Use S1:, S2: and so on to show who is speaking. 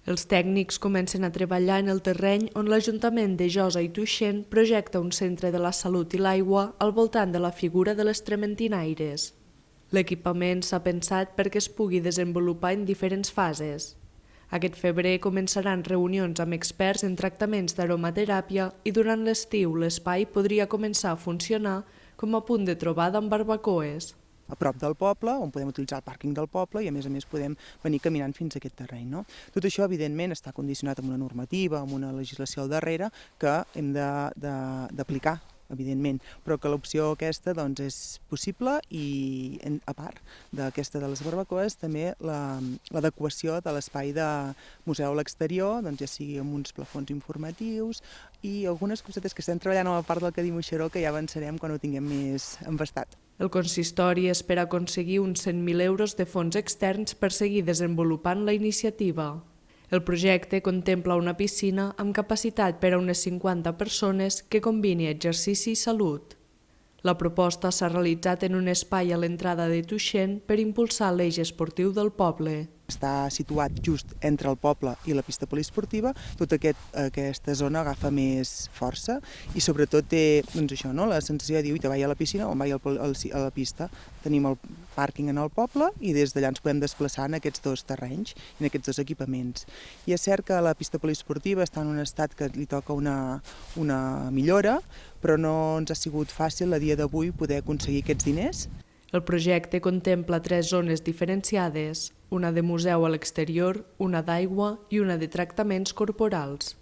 S1: Els tècnics comencen a treballar en el terreny on l'Ajuntament de Josa i Tuixén projecta un centre de la salut i l'aigua al voltant de la figura de les trementinaires. L'equipament s'ha pensat perquè es pugui desenvolupar en diferents fases. Aquest febrer començaran reunions amb experts en tractaments d'aromateràpia i durant l'estiu l'espai podria començar a funcionar com a punt de trobada amb barbacoes.
S2: A prop del poble, on podem utilitzar el pàrquing del poble i a més podem venir caminant fins a aquest terreny. No? Tot això, evidentment, està condicionat amb una normativa, amb una legislació al darrere que hem d'aplicar, evidentment, però que l'opció aquesta doncs, és possible i, a part d'aquesta de les barbacoes, també l'adequació de l'espai de museu a l'exterior, doncs, ja sigui amb uns plafons informatius i algunes cosetes que estem treballant a la part del Cadí Moixeró que ja avançarem quan ho tinguem més embastat.
S1: El consistori espera aconseguir uns 100.000 euros de fons externs per seguir desenvolupant la iniciativa. El projecte contempla una piscina amb capacitat per a unes 50 persones que combini exercici i salut. La proposta s'ha realitzat en un espai a l'entrada de Tuixén per impulsar l'eix esportiu del poble.
S2: Està situat just entre el poble i la pista poliesportiva, tota aquesta zona agafa més força i sobretot té doncs això, no? La sensació de dir, vaig a la piscina o vaig a la pista. Tenim el pàrquing en el poble i des d'allà ens podem desplaçar en aquests dos terrenys, en aquests dos equipaments. I és cert que la pista poliesportiva està en un estat que li toca una millora, però no ens ha sigut fàcil a dia d'avui poder aconseguir aquests diners.
S1: El projecte contempla 3 zones diferenciades, una de museu a l'exterior, una d'aigua i una de tractaments corporals.